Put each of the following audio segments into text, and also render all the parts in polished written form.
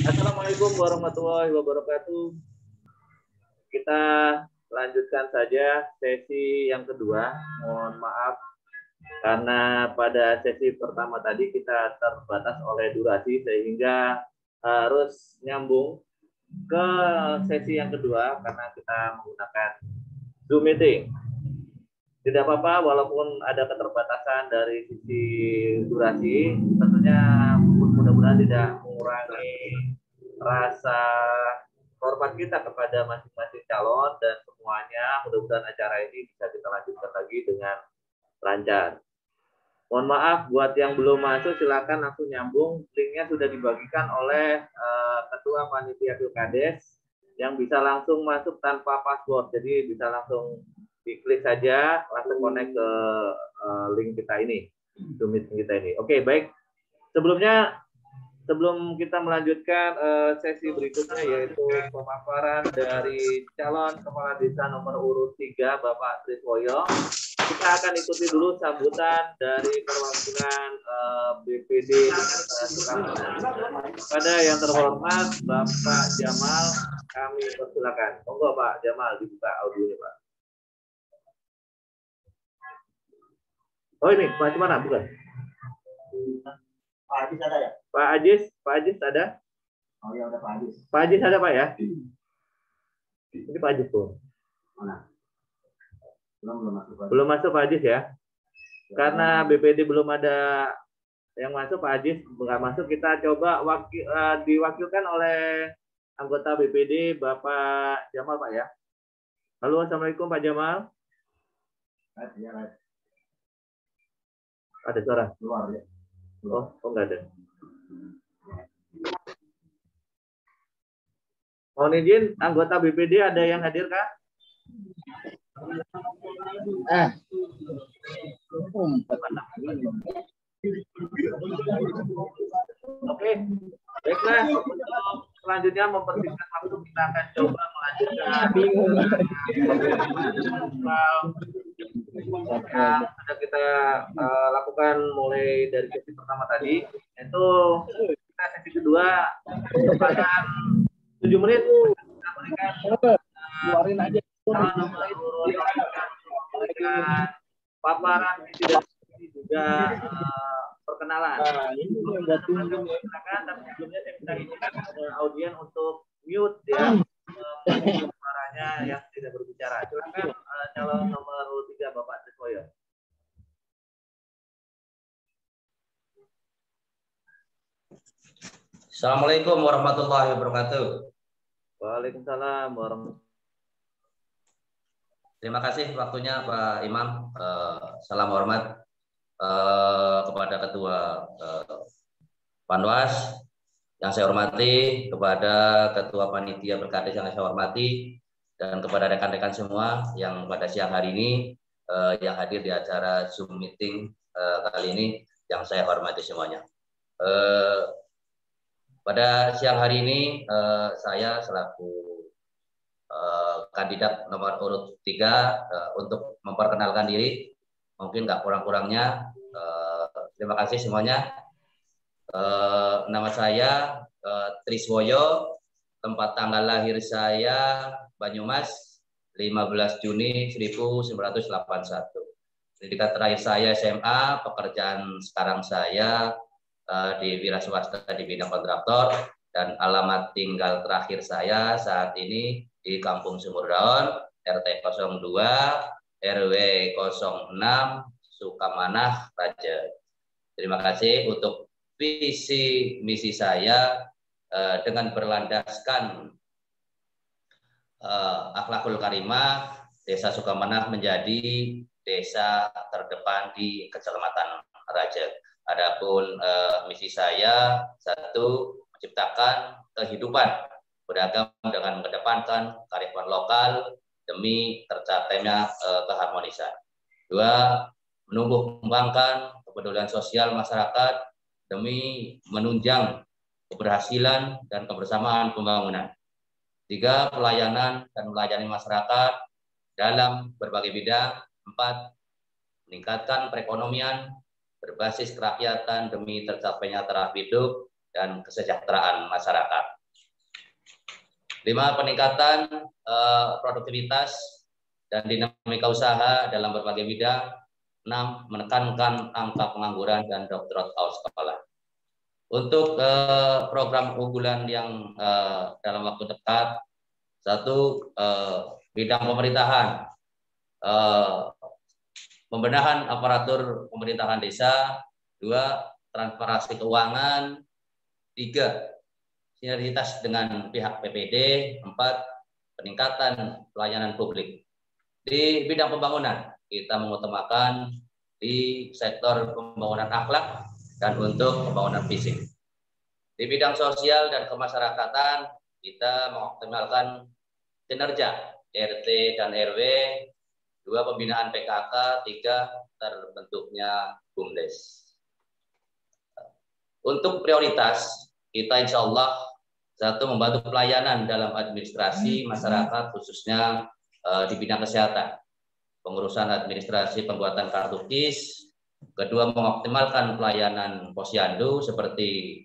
Assalamualaikum warahmatullahi wabarakatuh. Kita lanjutkan saja sesi yang kedua. Mohon maaf karena pada sesi pertama tadi kita terbatas oleh durasi sehingga harus nyambung ke sesi yang kedua karena kita menggunakan Zoom meeting. Tidak apa-apa walaupun ada keterbatasan dari sisi durasi, tentunya mudah-mudahan tidak mengurangi rasa hormat kita kepada masing-masing calon dan semuanya. Mudah-mudahan acara ini bisa kita lanjutkan lagi dengan lancar. Mohon maaf buat yang belum masuk, silakan langsung nyambung. Linknya sudah dibagikan oleh Ketua Panitia Pilkades yang bisa langsung masuk tanpa password. Jadi bisa langsung diklik saja, langsung connect ke link kita ini, Zoom meeting kita ini. Oke, baik. Sebelum kita melanjutkan sesi berikutnya, yaitu pemaparan dari calon kepala desa nomor urut 3, Bapak Triswoyo. Kita akan ikuti dulu sambutan dari perwakilan BPD Sukamana. Pada yang terhormat Bapak Jamal, kami persilakan. Monggo Pak Jamal, dibuka audionya Pak. Oh ini Pak Cimana, bukan? Pak Ajis ada ya? Pak Ajis ada? Oh ya udah Pak Ajis. Pak Ajis ada Pak ya? Ini Pak Ajis tuh. Mana? Belum masuk. Belum masuk Pak Ajis ya? Karena BPD belum ada yang masuk, Pak Ajis nggak masuk. Kita coba diwakilkan oleh anggota BPD Bapak Jamal Pak ya. Halo, assalamualaikum Pak Jamal. Ya. Ada suara? Luar ya. Oh nggak ada. Mohon izin, anggota BPD ada yang hadir kah? Oke, baiklah. Untuk selanjutnya mempersingkat waktu, kita akan coba melanjutkan yang sudah kita lakukan mulai dari sesi pertama tadi, yaitu kita sesi kedua merupakan 7 menit kita berikan Keluarin aja. memberikan paparan visi dan misi juga perkenalan. Silakan, tapi sebelumnya saya minta izin kepada audien untuk mute ya suaranya yang tidak berbicara. Silakan calon nomor 3 Bapak Triswoyo. Assalamualaikum warahmatullahi wabarakatuh. Waalaikumsalam warahmatullahi. Terima kasih waktunya Pak Imam. Salam hormat kepada Ketua Panwas yang saya hormati, kepada Ketua Panitia Pilkades yang saya hormati, dan kepada rekan-rekan semua yang pada siang hari ini yang hadir di acara Zoom meeting kali ini yang saya hormati semuanya. Pada siang hari ini saya selaku kandidat nomor urut 3 untuk memperkenalkan diri, mungkin nggak kurang-kurangnya. Terima kasih semuanya. Nama saya Triswoyo, tempat tanggal lahir saya Banyumas 15 Juni 1981. Pendidikan terakhir saya SMA, pekerjaan sekarang saya di wira swasta di bidang kontraktor, dan alamat tinggal terakhir saya saat ini di Kampung Sumurdaun, RT 02, RW 06, Sukamanah, Raja. Terima kasih. Untuk visi misi saya dengan berlandaskan akhlakul karimah, Desa Sukamanah menjadi desa terdepan di Kecamatan Raja. Adapun misi saya, 1, menciptakan kehidupan beragam dengan mengedepankan kearifan lokal demi tercapainya keharmonisan. 2, menumbuh kembangkan kepedulian sosial masyarakat demi menunjang keberhasilan dan kebersamaan pembangunan. 3, pelayanan dan melayani masyarakat dalam berbagai bidang. 4, meningkatkan perekonomian berbasis kerakyatan demi tercapainya taraf hidup dan kesejahteraan masyarakat. 5. Peningkatan produktivitas dan dinamika usaha dalam berbagai bidang. 6. Menekankan angka pengangguran dan drop out sekolah. Untuk program unggulan yang dalam waktu dekat, 1. Bidang pemerintahan, pembenahan aparatur pemerintahan desa. 2. Transparansi keuangan. 3. Sinergitas dengan pihak PPD. 4. Peningkatan pelayanan publik. Di bidang pembangunan, kita mengutamakan di sektor pembangunan akhlak dan untuk pembangunan fisik. Di bidang sosial dan kemasyarakatan, kita mengoptimalkan kinerja RT dan RW. 2. Pembinaan PKK. 3. Terbentuknya BUMDes. Untuk prioritas, kita insya Allah 1. Membantu pelayanan dalam administrasi masyarakat, khususnya di bidang kesehatan, pengurusan administrasi pembuatan kartu KIS. 2. Mengoptimalkan pelayanan posyandu seperti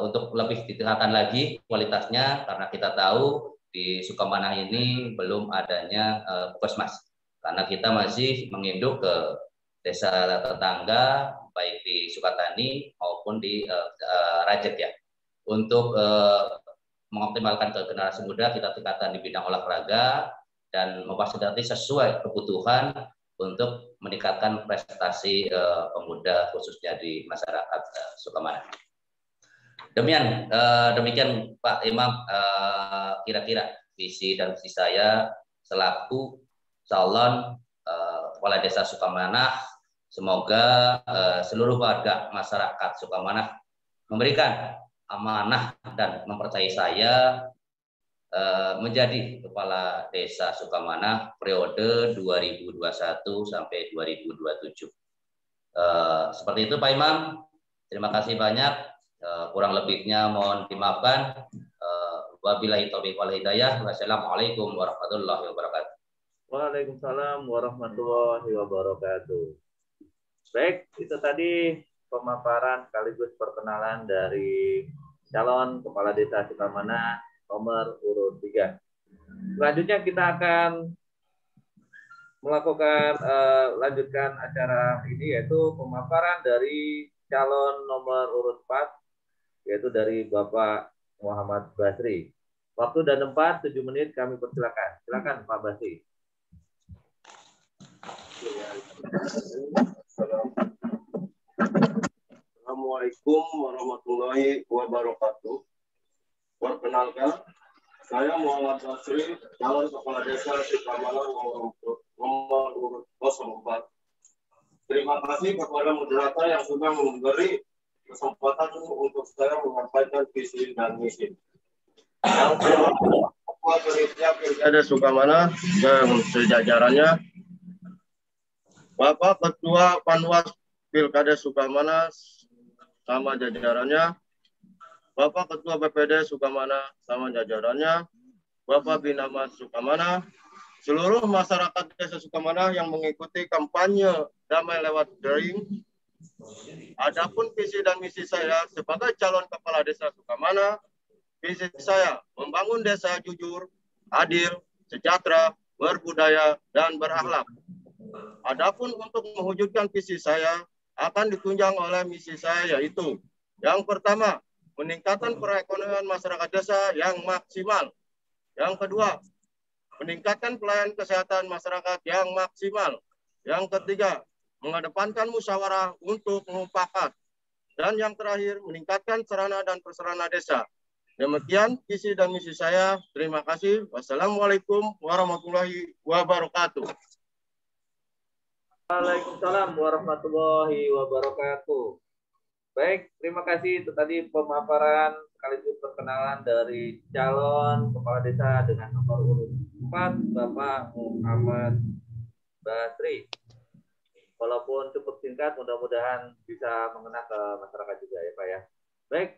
untuk lebih ditingkatkan lagi kualitasnya, karena kita tahu di Sukamanah ini belum adanya puskesmas, karena kita masih menginduk ke desa tetangga baik di Sukatani maupun di Rajek ya. Untuk mengoptimalkan ke generasi muda, kita tingkatkan di bidang olahraga dan memfasilitasi sesuai kebutuhan untuk meningkatkan prestasi pemuda khususnya di masyarakat Sukamanah. Demikian Pak Imam, kira-kira visi dan misi saya selaku calon kepala desa Sukamanah. Semoga seluruh warga masyarakat Sukamanah memberikan amanah dan mempercayai saya menjadi kepala desa Sukamanah periode 2021 sampai 2027. Seperti itu Pak Imam. Terima kasih banyak. Kurang lebihnya mohon dimaafkan. Wabillahi taufiq wal hidayah. Wassalamualaikum warahmatullahi wabarakatuh. Waalaikumsalam warahmatullahi wabarakatuh. Baik, itu tadi pemaparan sekaligus perkenalan dari calon kepala desa Sukamanah nomor urut 3. Selanjutnya kita akan melakukan lanjutkan acara ini, yaitu pemaparan dari calon nomor urut 4, yaitu dari Bapak Muhammad Basri. Waktu dan tempat 7 menit kami persilakan. Silakan Pak Basri. Assalamualaikum warahmatullahi wabarakatuh. Perkenalkan, saya Muhammad Basri, calon kepala desa Sukamanah nomor urut 04. Terima kasih kepada moderator yang sudah memberi kesempatan untuk saya menyampaikan visi dan misi. Yang pertama, Ketua Panitia Pilkada Sukamanah dan sejajarannya, Bapak Ketua Panwas Pilkada Sukamanah sama jajarannya, Bapak Ketua BPD Sukamanah sama jajarannya, Bapak Binamas Sukamanah, seluruh masyarakat desa Sukamanah yang mengikuti kampanye damai lewat daring. Adapun visi dan misi saya sebagai calon kepala desa Sukamanah, visi saya membangun desa jujur, adil, sejahtera, berbudaya, dan berakhlak. Adapun untuk mewujudkan visi saya akan ditunjang oleh misi saya, yaitu yang pertama, meningkatkan perekonomian masyarakat desa yang maksimal. Yang kedua, meningkatkan pelayanan kesehatan masyarakat yang maksimal. Yang ketiga, mengedepankan musyawarah untuk mufakat. Dan yang terakhir, meningkatkan sarana dan prasarana desa. Demikian visi dan misi saya. Terima kasih. Wassalamualaikum warahmatullahi wabarakatuh. Waalaikumsalam warahmatullahi wabarakatuh. Baik, terima kasih. Itu tadi pemaparan sekaligus perkenalan dari calon kepala desa dengan nomor urut 4, Bapak Muhammad Basri. Walaupun cukup singkat, mudah-mudahan bisa mengena ke masyarakat juga ya Pak ya. Baik,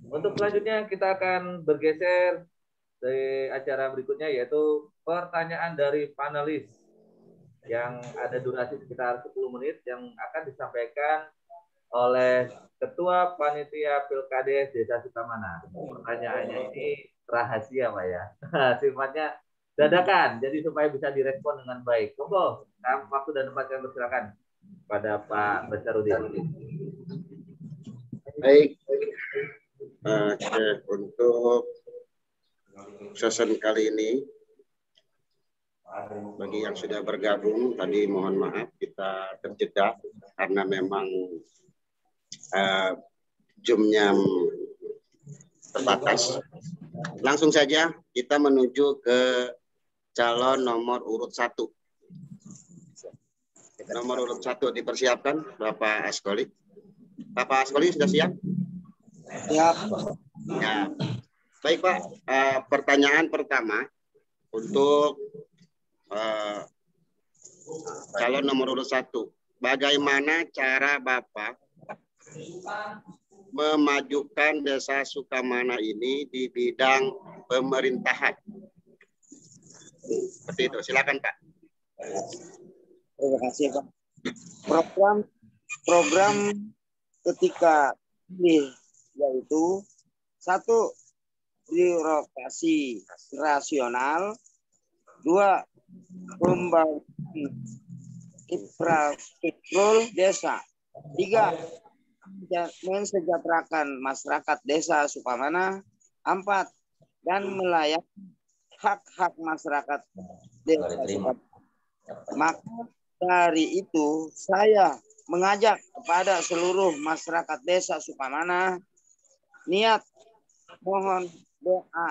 untuk selanjutnya kita akan bergeser dari acara berikutnya, yaitu pertanyaan dari panelis yang ada durasi sekitar 10 menit yang akan disampaikan oleh Ketua Panitia Pilkades Desa Sukamana. Pertanyaannya ini rahasia, Pak ya. Sifatnya dadakan, jadi supaya bisa direspon dengan baik. Monggo, waktu dan tempat yang bersilakan pada Pak Basarudin. Baik, untuk sesi kali ini, bagi yang sudah bergabung, tadi mohon maaf kita terjeda karena memang Zoom-nya terbatas. Langsung saja kita menuju ke calon nomor urut 1. Nomor urut 1 dipersiapkan, Bapak Askoli. Bapak Askoli sudah siap? Siap. Ya. Baik Pak, pertanyaan pertama untuk calon nomor urut 1. Bagaimana cara Bapak memajukan Desa Sukamana ini di bidang pemerintahan? Seperti itu. Silakan Pak. Terima kasih Pak. Program ketika ini yaitu 1, birokrasi rasional, 2, pembangunan infrastruktur desa, 3, mensejahterakan masyarakat Desa Sukamana, 4, dan melayani hak-hak masyarakat Desa Sukamana. Maka dari itu saya mengajak kepada seluruh masyarakat Desa Sukamana, niat mohon doa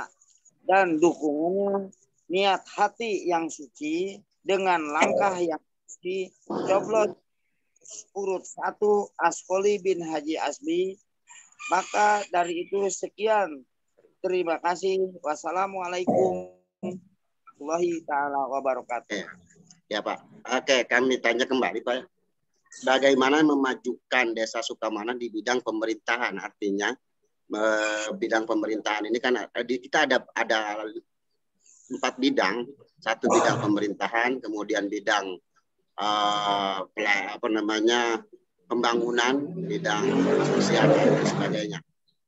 dan dukungannya, niat hati yang suci dengan langkah yang suci, coblos urut 1 Askoli bin Haji Asbi. Maka dari itu sekian, terima kasih. Wassalamualaikum warahmatullahi taala wabarakatuh. Ya Pak. Oke, kami tanya kembali Pak. Bagaimana memajukan Desa Sukamana di bidang pemerintahan? Artinya bidang pemerintahan ini kan kita ada 4 bidang. 1 bidang pemerintahan, kemudian bidang pembangunan, bidang sosial dan sebagainya.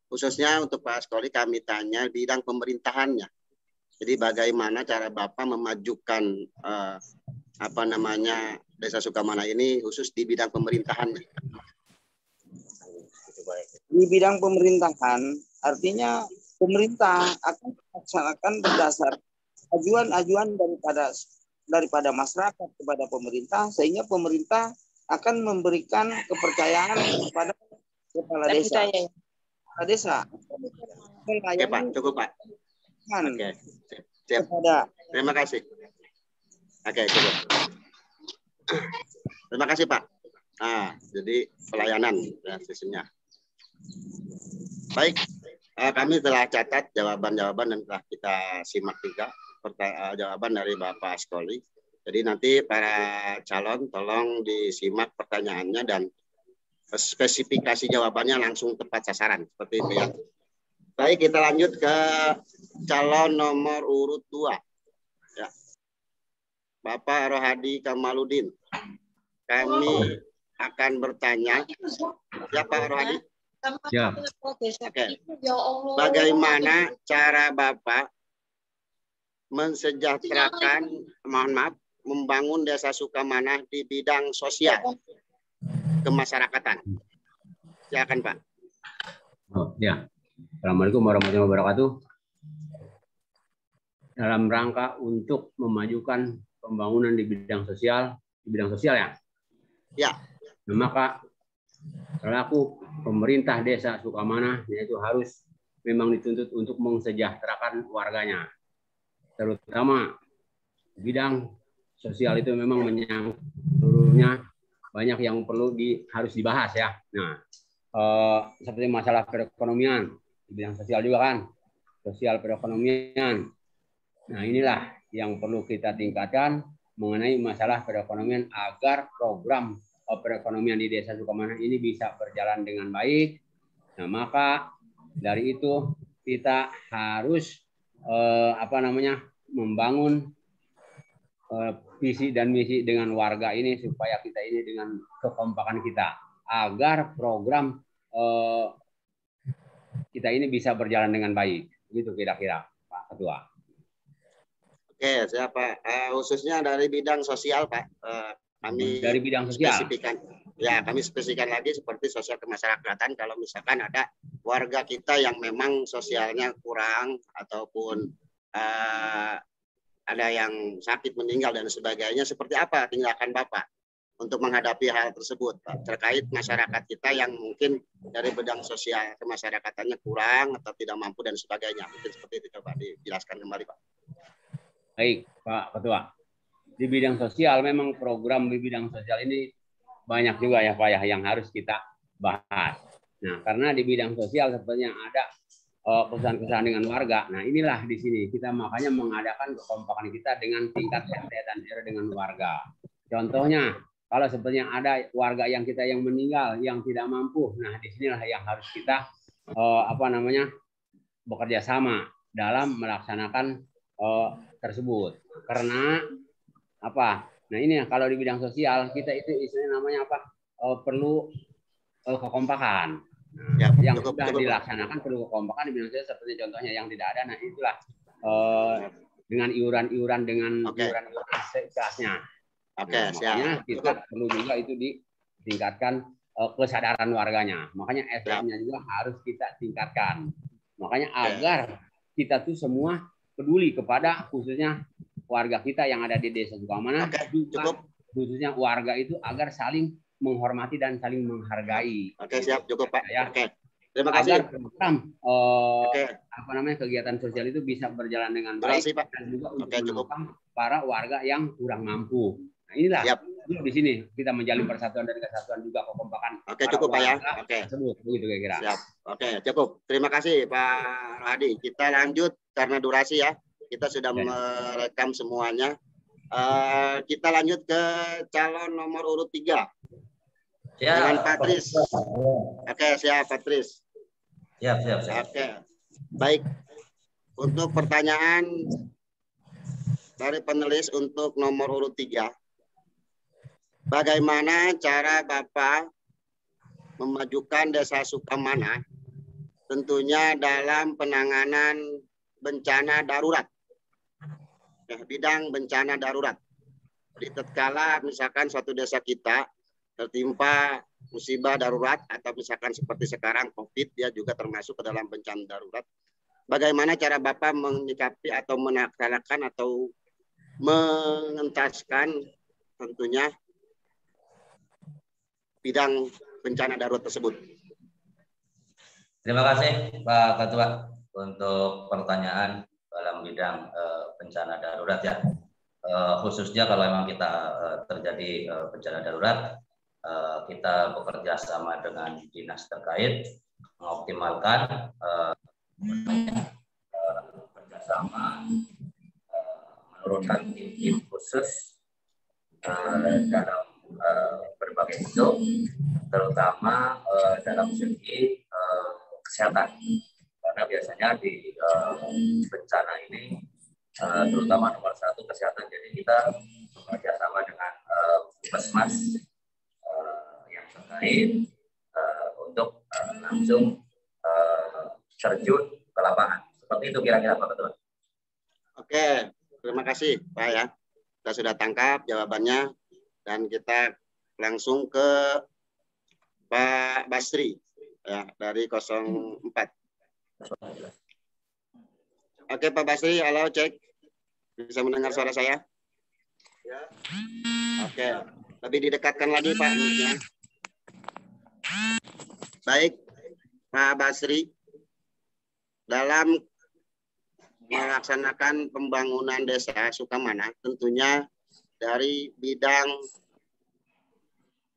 Khususnya untuk Pak Askoli kami tanya bidang pemerintahannya. Jadi bagaimana cara Bapak memajukan Desa Sukamana ini khusus di bidang pemerintahan? Di bidang pemerintahan, artinya pemerintah akan melaksanakan berdasar ajuan-ajuan daripada masyarakat kepada pemerintah, sehingga pemerintah akan memberikan kepercayaan kepada kepala desa. Kepala desa. Oke Pak, cukup Pak. Oke, siap. Terima kasih. Oke, cukup. Terima kasih Pak. Nah, jadi pelayanan ya, sistemnya. Baik, kami telah catat jawaban-jawaban dan telah kita simak juga jawaban dari Bapak Askoli. Jadi nanti para calon tolong disimak pertanyaannya dan spesifikasi jawabannya langsung tepat sasaran seperti itu ya. Baik, kita lanjut ke calon nomor urut 2. Ya. Bapak Rohadi Kamaludin. Kami akan bertanya. Ya Pak Rohadi? Ya. Oke. Bagaimana cara Bapak mensejahterakan, membangun Desa Sukamana di bidang sosial kemasyarakatan? Silakan Pak. Oh, ya. Assalamualaikum warahmatullahi wabarakatuh. Dalam rangka untuk memajukan pembangunan di bidang sosial ya. Ya. Nah, maka selaku pemerintah Desa Sukamana yaitu harus memang dituntut untuk mensejahterakan warganya. Terutama bidang sosial itu memang menyangkut seluruhnya, banyak yang harus dibahas ya. Nah, seperti masalah perekonomian, di bidang sosial juga kan, sosial perekonomian. Nah, inilah yang perlu kita tingkatkan mengenai masalah perekonomian agar program perekonomian di Desa Sukamana ini bisa berjalan dengan baik. Nah, maka dari itu kita harus membangun visi dan misi dengan warga ini supaya kita ini dengan kekompakan kita agar program kita ini bisa berjalan dengan baik. Begitu kira-kira, Pak Ketua. Oke, siapa? Khususnya dari bidang sosial, Pak. Kami dari bidang sosial. spesifikan. Ya, kami spesifikan lagi seperti sosial kemasyarakatan. Kalau misalkan ada warga kita yang memang sosialnya kurang ataupun ada yang sakit meninggal dan sebagainya, seperti apa tindakan Bapak untuk menghadapi hal tersebut, Pak? Terkait masyarakat kita yang mungkin dari bidang sosial kemasyarakatannya kurang atau tidak mampu dan sebagainya. Mungkin seperti itu, coba dijelaskan kembali, Pak. Baik, Pak Ketua. Di bidang sosial, memang program di bidang sosial ini banyak juga ya Pak ya yang harus kita bahas. Nah, karena di bidang sosial sepertinya ada kesan-kesan dengan warga. Nah, inilah di sini kita makanya mengadakan kekompakan kita dengan tingkat RT dan RW dengan warga. Contohnya, kalau sepertinya ada warga yang kita yang meninggal, yang tidak mampu, nah di sinilah yang harus kita bekerja sama dalam melaksanakan tersebut. Karena apa? Nah ini kalau di bidang sosial kita itu istilahnya namanya apa? Perlu kekompakan. Nah, yang sudah dilaksanakan perlu kekompakan di bidang sosial seperti contohnya yang tidak ada. Nah itulah dengan iuran-iuran dengan iuran-iuran seikhlasnya. Nah, makanya kita perlu juga itu ditingkatkan kesadaran warganya. Makanya SDM-nya juga harus kita tingkatkan. Makanya agar kita tuh semua peduli kepada khususnya warga kita yang ada di Desa Sukamana, khususnya warga itu agar saling menghormati dan saling menghargai. Oke, siap, cukup Pak. Ya. Oke, terima kasih. Agar program kegiatan sosial itu bisa berjalan dengan baik dan juga untuk menopang para warga yang kurang mampu. Nah inilah di sini kita menjalin persatuan dan kesatuan juga kekompakan. Oke, cukup Pak ya. Oke. Begitu kira-kira. Siap. Oke, cukup. Terima kasih Pak Hadi. Kita lanjut karena durasi ya. Kita sudah merekam semuanya. Kita lanjut ke calon nomor urut 3. Dengan Patris. Oke, siap Patris. Siap. Oke. Baik. Untuk pertanyaan dari penulis untuk nomor urut 3. Bagaimana cara Bapak memajukan Desa Sukamana tentunya dalam penanganan bencana darurat, ya, bidang bencana darurat. Di tatkala misalkan suatu desa kita tertimpa musibah darurat atau misalkan seperti sekarang COVID, dia juga termasuk ke dalam bencana darurat. Bagaimana cara Bapak menyikapi atau menaklakkan atau mengentaskan tentunya bidang bencana darurat tersebut? Terima kasih Pak Ketua untuk pertanyaan dalam bidang bencana darurat ya. Khususnya kalau memang kita terjadi bencana darurat, kita bekerja sama dengan dinas terkait mengoptimalkan kerjasama menurunkan tim khusus dalam berbagai bentuk, terutama dalam segi kesehatan, karena biasanya di bencana ini terutama nomor 1 kesehatan. Jadi kita bekerja sama dengan puskesmas yang terkait untuk langsung terjun ke lapangan. Seperti itu kira-kira Pak Ketua. Oke, terima kasih Pak ya. Kita sudah tangkap jawabannya dan kita langsung ke Pak Basri ya dari 04. Oke Pak Basri, halo cek. Bisa mendengar suara saya? Ya. Oke, lebih didekatkan lagi Pak. Baik, Pak Basri. Dalam melaksanakan pembangunan Desa Sukamana, tentunya dari bidang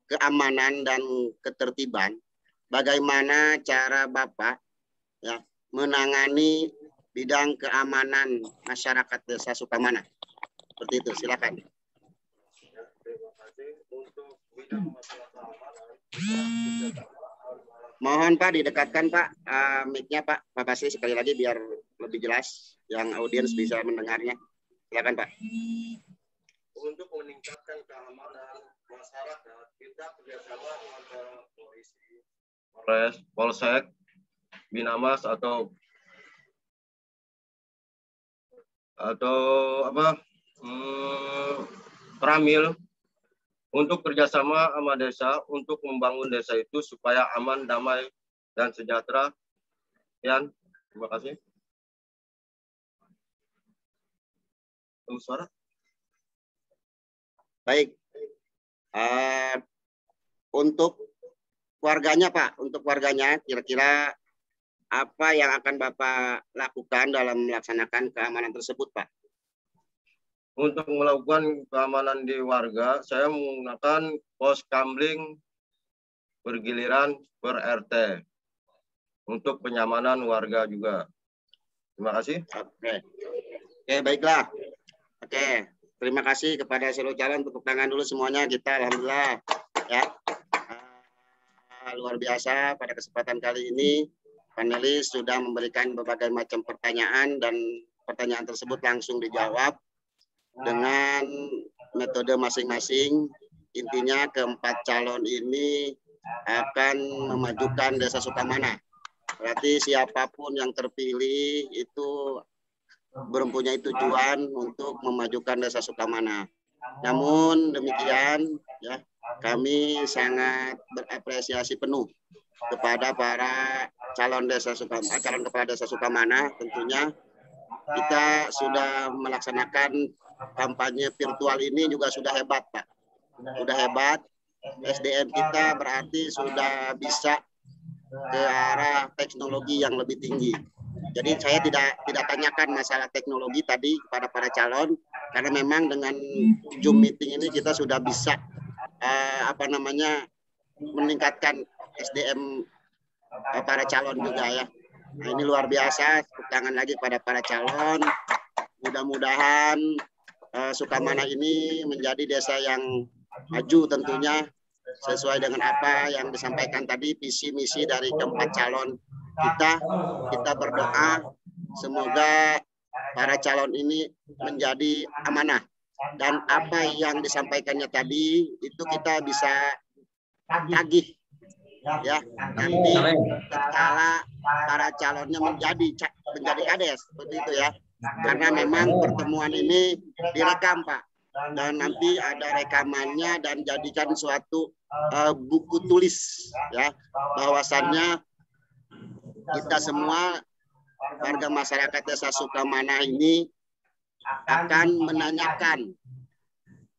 keamanan dan ketertiban, bagaimana cara Bapak ya menangani bidang keamanan masyarakat Desa Sukamana? Seperti itu, silakan. Ya, terima kasih. Untuk bidang masalah keamanan, mohon Pak didekatkan Pak mic-nya Pak Basri sekali lagi biar lebih jelas yang audiens bisa mendengarnya. Silakan Pak. untuk meningkatkan keamanan masyarakat, kita kerjasama dengan polisi, Polsek, Binamas atau apa Pramil untuk kerjasama sama desa untuk membangun desa itu supaya aman, damai, dan sejahtera. Yan, terima kasih. Suara. Baik. Untuk warganya Pak, untuk warganya kira-kira apa yang akan Bapak lakukan dalam melaksanakan keamanan tersebut Pak? Untuk melakukan keamanan di warga, saya menggunakan pos kamling bergiliran per RT untuk penyamanan warga juga. Terima kasih. Oke, baiklah. Oke, terima kasih kepada seluruh calon. Tepuk tangan dulu semuanya. Kita alhamdulillah ya. Luar biasa pada kesempatan kali ini panelis sudah memberikan berbagai macam pertanyaan dan pertanyaan tersebut langsung dijawab dengan metode masing-masing. Intinya keempat calon ini akan memajukan Desa Sukamana. Berarti siapapun yang terpilih itu mempunyai tujuan untuk memajukan Desa Sukamana. Namun demikian ya, kami sangat berapresiasi penuh kepada para calon Desa Sukamana, calon kepala Desa Sukamana. Tentunya kita sudah melaksanakan kampanye virtual ini juga sudah hebat Pak. Sudah hebat. SDM kita berarti sudah bisa ke arah teknologi yang lebih tinggi. Jadi saya tidak tanyakan masalah teknologi tadi kepada para calon, karena memang dengan Zoom meeting ini kita sudah bisa meningkatkan SDM para calon juga ya. Nah, ini luar biasa. Tepuk tangan lagi kepada para calon. Mudah-mudahan Sukamana ini menjadi desa yang maju tentunya sesuai dengan apa yang disampaikan tadi visi misi dari keempat calon kita. Kita berdoa semoga para calon ini menjadi amanah dan apa yang disampaikannya tadi itu kita bisa tagih ya nanti setelah para calonnya menjadi kades seperti itu ya, karena memang pertemuan ini direkam Pak, dan nanti ada rekamannya dan jadikan suatu buku tulis ya, bahwasannya kita semua warga masyarakat Desa Sukamana ini akan menanyakan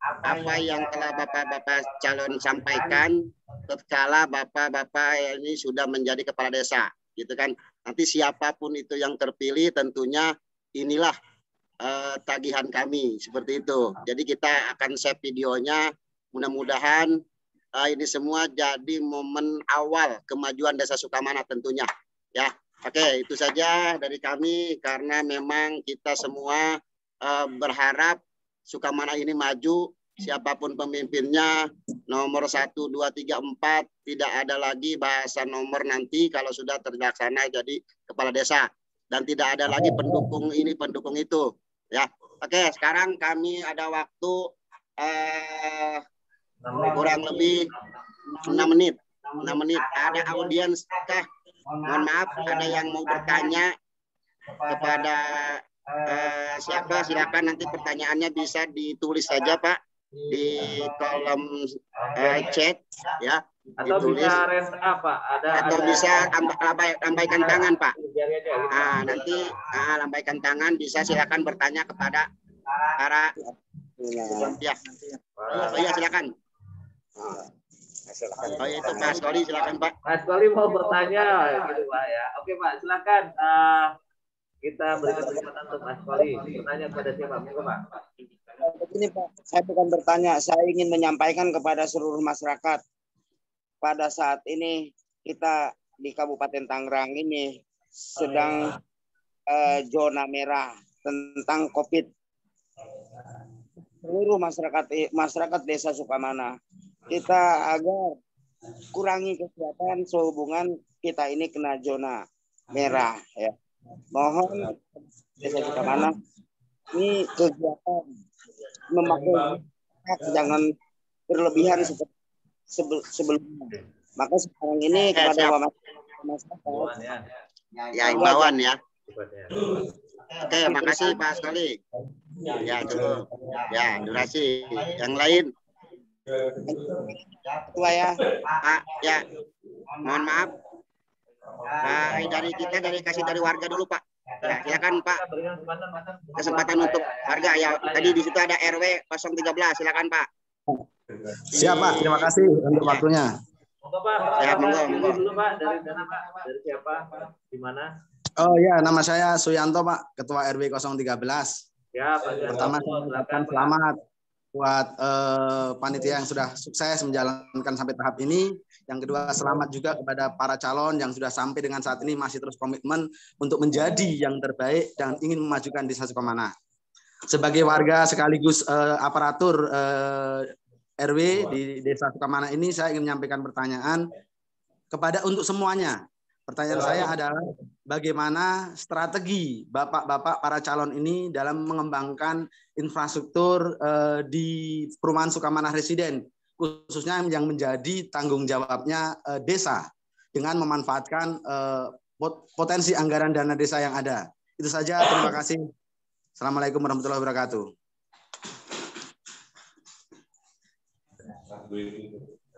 apa yang telah bapak-bapak calon sampaikan tatkala bapak-bapak ini sudah menjadi kepala desa gitu kan. Nanti siapapun itu yang terpilih tentunya inilah tagihan kami seperti itu. Jadi kita akan save videonya. Mudah-mudahan ini semua jadi momen awal kemajuan Desa Sukamana tentunya ya. Oke, itu saja dari kami karena memang kita semua berharap Sukamana ini maju, siapapun pemimpinnya, nomor 1, 2, 3, 4, tidak ada lagi bahasa nomor nanti kalau sudah terlaksana jadi kepala desa. Dan tidak ada lagi pendukung ini, pendukung itu. Ya, oke, sekarang kami ada waktu kurang lebih 6 menit. 6 menit. Ada audiens kah? Mohon maaf, ada yang mau bertanya kepada siapa? Silakan nanti pertanyaannya bisa ditulis saja Pak di kolom chat ya. Atau ditulis. bisa raise up Pak, atau bisa lambaikan tangan Pak. Nanti lambaikan tangan, bisa silakan bertanya kepada para ya. Oh ya silakan. Oh itu Pak Askoli, silakan Pak. Pak Askoli mau bertanya gitu Pak ya. Oke Pak, silakan. Kita berikan kesempatan untuk Mas Koli bertanya kepada siapa? Monggo Pak. Begini Pak, saya bukan bertanya, saya ingin menyampaikan kepada seluruh masyarakat. Pada saat ini kita di Kabupaten Tangerang ini sedang zona merah tentang COVID. Seluruh masyarakat Desa Sukamana, kita agar kurangi kegiatan sehubungan kita ini kena zona merah ya. Mohon Desa Sukamana ini kegiatan memakai jangan berlebihan seperti sebelumnya. Maka sekarang ini kepada masyarakat. Ya, imbauan ya. Oke, makasih Pak Skoli. Ya, dulu. Ya, durasi. Yang lain. Ketua ya. Pak, ya. Mohon maaf. Pak, dari kita kasih dari warga dulu, Pak. Ya, silakan Pak. Kesempatan untuk warga ya. Tadi di situ ada RW 013. Silakan Pak. Siap Pak, terima kasih untuk waktunya. Monggo Pak, Ya, monggo. dulu Pak, dari mana Pak? Dari siapa? Di mana? Oh ya, nama saya Suyanto Pak, Ketua RW 013. Ya, Pak. Pertama saya ucapkan selamat buat panitia yang sudah sukses menjalankan sampai tahap ini. Yang kedua, selamat juga kepada para calon yang sudah sampai dengan saat ini masih terus komitmen untuk menjadi yang terbaik dan ingin memajukan Desa Sukamana. Sebagai warga sekaligus aparatur RW di Desa Sukamana ini, saya ingin menyampaikan pertanyaan untuk semuanya. Pertanyaan saya adalah bagaimana strategi bapak-bapak para calon ini dalam mengembangkan infrastruktur di perumahan Sukamana Residen, khususnya yang menjadi tanggung jawabnya desa dengan memanfaatkan potensi anggaran dana desa yang ada. Itu saja, terima kasih. Assalamualaikum warahmatullahi wabarakatuh.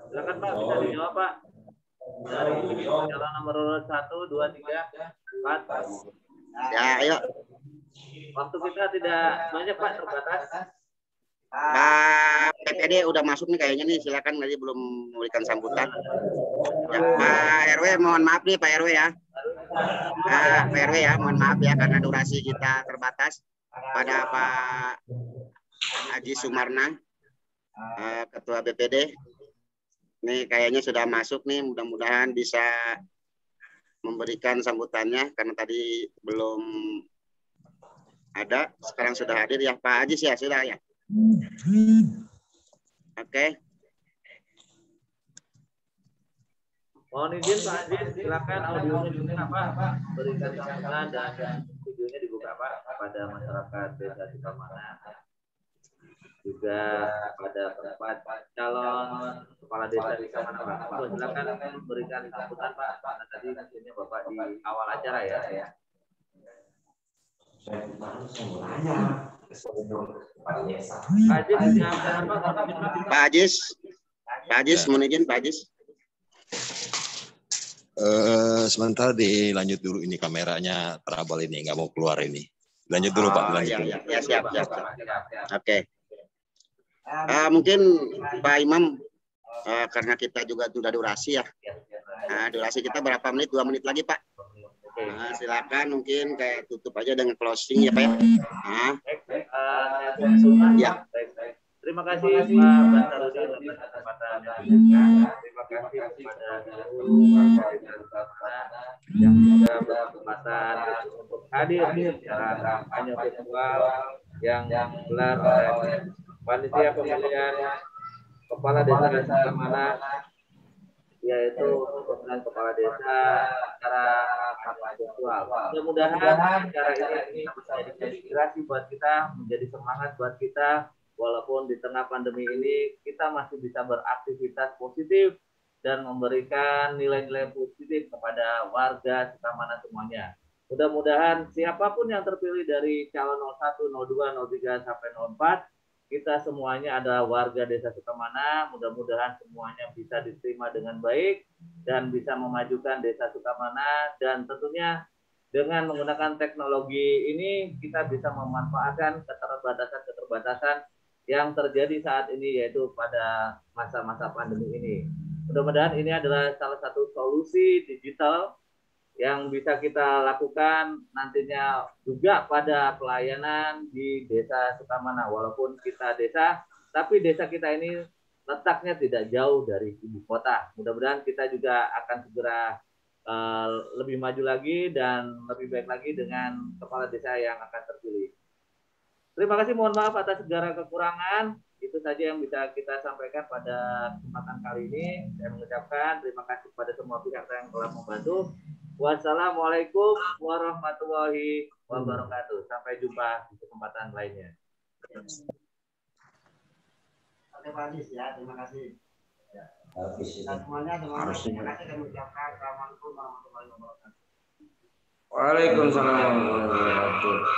Silakan Pak, bisa dijawab Pak. Dari calon nomor 1, 2, 3, 4. Ya, ayo. Waktu kita tidak banyak Pak, terbatas. Pak PPD udah masuk nih kayaknya nih. Silakan, tadi belum memberikan sambutan. Ya, Pak RW, mohon maaf nih Pak RW ya. Pak RW ya, mohon maaf ya karena durasi kita terbatas. Pada Pak Haji Sumarna, Ketua BPD. Ini kayaknya sudah masuk nih, mudah-mudahan bisa memberikan sambutannya karena tadi belum ada, sekarang sudah hadir ya Pak Haji ya, sudah ya. Oke. Mohon izin Pak Haji, silakan audionya dibuka Pak, berikan sambutan dan videonya dibuka Pak kepada masyarakat Desa Sukamana. Juga pada tempat calon kepala desa di Sukamana Pak. Silakan berikan sambutan Pak, karena tadi mungkinnya Bapak di awal acara ya. Pak Ajis, mohon izin Pak Ajis. Sebentar dilanjut dulu, ini kameranya trouble ini, nggak mau keluar ini. Lanjut dulu Pak. Lanjut dulu. Ya, siap. Oke. Mungkin Pak Imam, karena kita juga sudah durasi ya. Durasi kita berapa menit? 2 menit lagi Pak. Silakan mungkin kayak tutup aja dengan closing ya Pak. Ya. Terima kasih Pak Basarudin atas kesempatan terima kasih kepada yang juga berkesempatan untuk hadir secara kampanye virtual yang digelar oleh panitia pemilihan kepala desa Sukamana, yaitu pemilihan kepala desa secara kampanye virtual. Mudah-mudahan acara ini bisa menjadi inspirasi buat kita, menjadi semangat buat kita. Walaupun di tengah pandemi ini kita masih bisa beraktivitas positif dan memberikan nilai-nilai positif kepada warga Sukamana semuanya. Mudah-mudahan siapapun yang terpilih dari calon 01, 02, 03 sampai 04, kita semuanya adalah warga Desa Sukamana. Mudah-mudahan semuanya bisa diterima dengan baik dan bisa memajukan Desa Sukamana, dan tentunya dengan menggunakan teknologi ini kita bisa memanfaatkan keterbatasan yang terjadi saat ini, yaitu pada masa-masa pandemi ini. Mudah-mudahan ini adalah salah satu solusi digital yang bisa kita lakukan nantinya juga pada pelayanan di Desa Sukamana. Walaupun kita desa, tapi desa kita ini letaknya tidak jauh dari ibu kota. Mudah-mudahan kita juga akan segera lebih maju lagi dan lebih baik lagi dengan kepala desa yang akan terpilih. Terima kasih, mohon maaf atas segala kekurangan. Itu saja yang bisa kita sampaikan pada kesempatan kali ini. Saya mengucapkan terima kasih kepada semua pihak yang telah membantu. Wassalamualaikum warahmatullahi wabarakatuh. Sampai jumpa di kesempatan lainnya. Oke Pak Ajis ya, terima kasih. Semuanya harusnya. Waalaikumsalam warahmatullahi wabarakatuh.